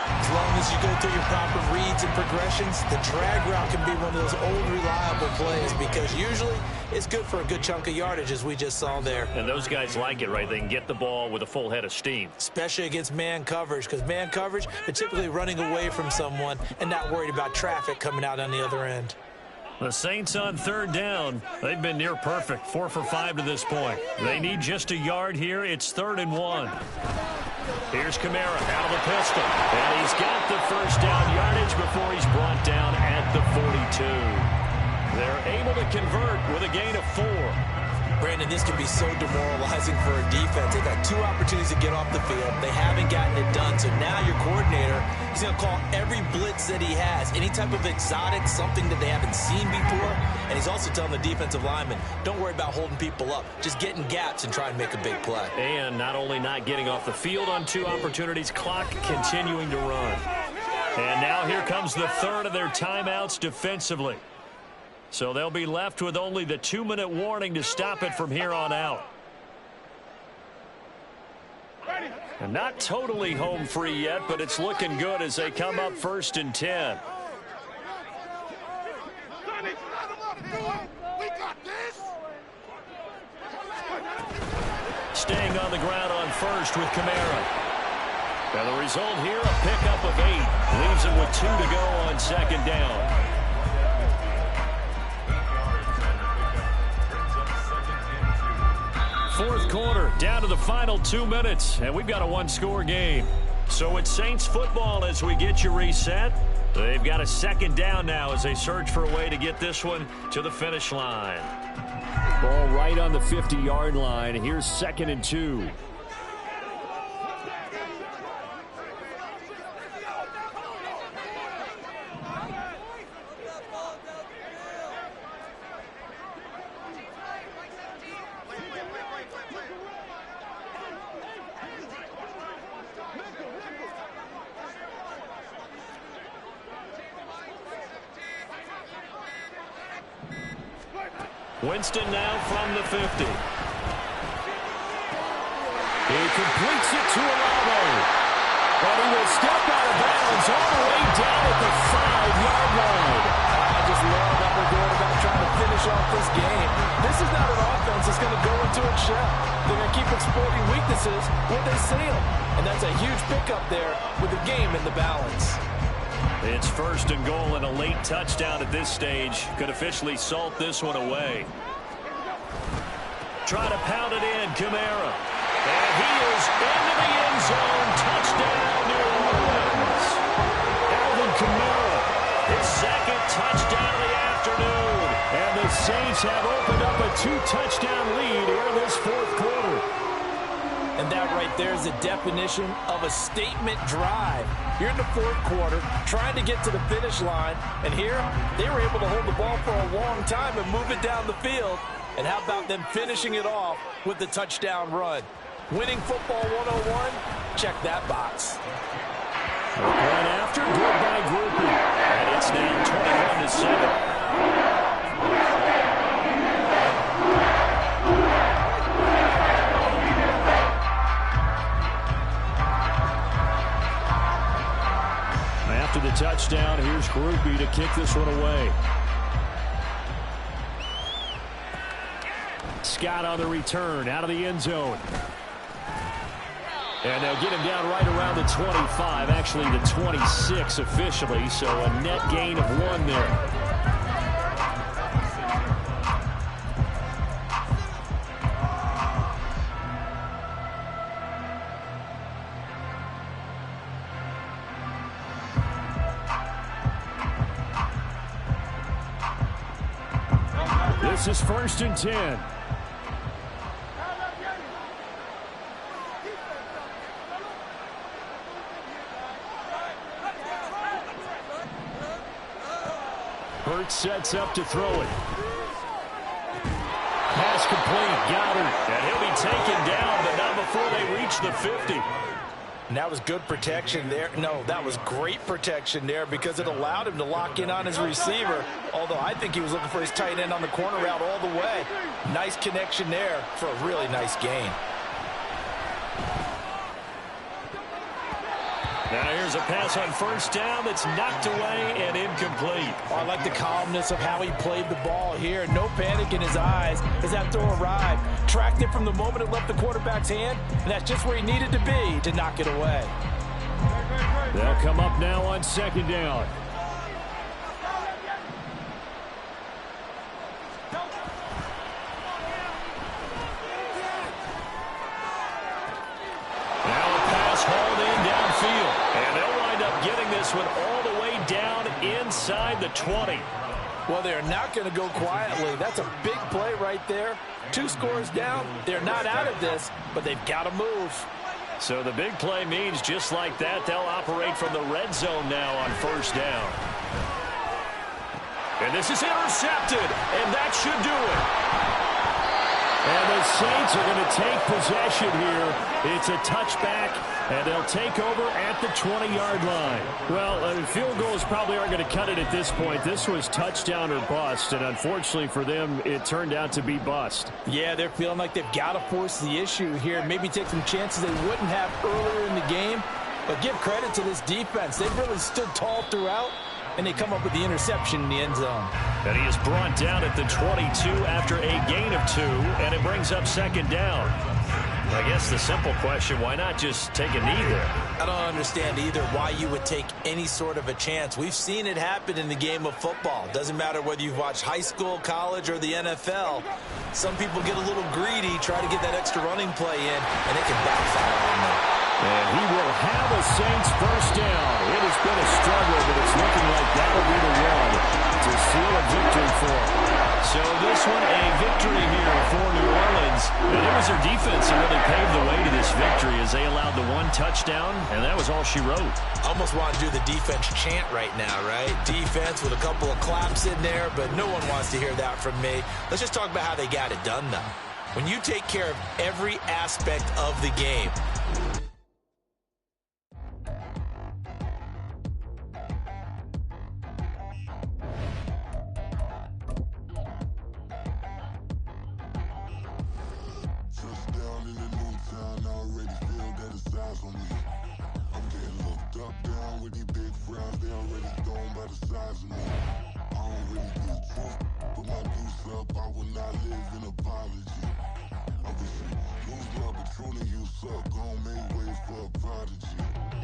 As long as you go through your proper reads and progressions, the drag route can be one of those old reliable plays, because usually it's good for a good chunk of yardage, as we just saw there. And those guys like it, right? They can get the ball with a full head of steam. Especially against man coverage, because man coverage, they're typically running away from someone and not worried about traffic coming out on the other end. The Saints on 3rd down. They've been near perfect, 4 for 5 to this point. They need just a yard here. It's 3rd and 1. Here's Kamara out of the pistol. And he's got the first down yardage before he's brought down at the 42. They're able to convert with a gain of 4. Brandon, this can be so demoralizing for a defense. They've got 2 opportunities to get off the field. They haven't gotten it done. So now your coordinator, he's going to call every blitz that he has, any type of exotic, something that they haven't seen before. And he's also telling the defensive lineman, don't worry about holding people up. Just get in gaps and try and make a big play. And not only not getting off the field on 2 opportunities, clock continuing to run. And now here comes the 3rd of their timeouts defensively. So they'll be left with only the 2-minute warning to stop it from here on out. And not totally home free yet, but it's looking good as they come up 1st and 10. Staying on the ground on 1st with Kamara. Now the result here, a pickup of 8. Leaves him with 2 to go on 2nd down. 4th quarter, down to the final 2 minutes, and we've got a 1-score game. So it's Saints football as we get you reset. They've got a 2nd down now as they search for a way to get this one to the finish line. Ball right on the 50-yard line. Here's 2nd and 2. Winston now from the 50. He completes it to Olave. But he will step out of bounds all the way down at the 5-yard line. I just love how they're going about trying to finish off this game. This is not an offense that's going to go into its shell. They're going to keep exploiting weaknesses when they see them. And that's a huge pickup there with the game in the balance. It's 1st and goal and a late touchdown at this stage. Could officially salt this one away. Try to pound it in, Kamara. And he is into the end zone. Touchdown, New Orleans. Alvin Kamara touchdown of the afternoon. And the Saints have opened up a 2-touchdown lead here in this fourth quarter. And that right there is the definition of a statement drive. You're in the fourth quarter, trying to get to the finish line, and here they were able to hold the ball for a long time and move it down the field. And how about them finishing it off with the touchdown run? Winning football 101, check that box. Right after, good by Groupie. And it's now 21-7. After the touchdown, here's Groupie to kick this one away. Scott on the return, out of the end zone. And they'll get him down right around the 25, actually the 26 officially, so a net gain of 1 there. This is 1st and 10. Hurts sets up to throw it. Pass complete. Goddard. And he'll be taken down, but not before they reach the 50. And that was good protection there. No, that was great protection there because it allowed him to lock in on his receiver. Although I think he was looking for his tight end on the corner route all the way. Nice connection there for a really nice gain. Now here's a pass on 1st down that's knocked away and incomplete. Oh, I like the calmness of how he played the ball here. No panic in his eyes as that throw arrived. Tracked it from the moment it left the quarterback's hand, and that's just where he needed to be to knock it away. They'll come up now on 2nd down. Now a pass hauled in downfield. And they'll wind up getting this one all the way down inside the 20. Well, they're not going to go quietly. That's a big play right there. 2 scores down. They're not out of this, but they've got to move. So the big play means just like that, they'll operate from the red zone now on 1st down. And this is intercepted, and that should do it. And the Saints are going to take possession here. It's a touchback, and they'll take over at the 20-yard line. Well, field goals probably aren't going to cut it at this point. This was touchdown or bust, and unfortunately for them, it turned out to be bust. Yeah, they're feeling like they've got to force the issue here. Maybe take some chances they wouldn't have earlier in the game. But give credit to this defense. They've really stood tall throughout, and they come up with the interception in the end zone. And he is brought down at the 22 after a gain of 2, and it brings up 2nd down. I guess the simple question, why not just take a knee there? I don't understand either why you would take any sort of a chance. We've seen it happen in the game of football. Doesn't matter whether you've watched high school, college, or the NFL. Some people get a little greedy, try to get that extra running play in, and it can backfire on them. And he will have a Saints 1st down. It has been a struggle, but it's looking like that'll be the one to seal a victory for him. So this one, a victory here for New Orleans. And it was their defense that really paved the way to this victory as they allowed the 1 touchdown, and that was all she wrote. Almost want to do the defense chant right now, right? Defense with a couple of claps in there, but no one wants to hear that from me. Let's just talk about how they got it done, though. When you take care of every aspect of the game,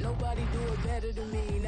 Nobody do it better than me.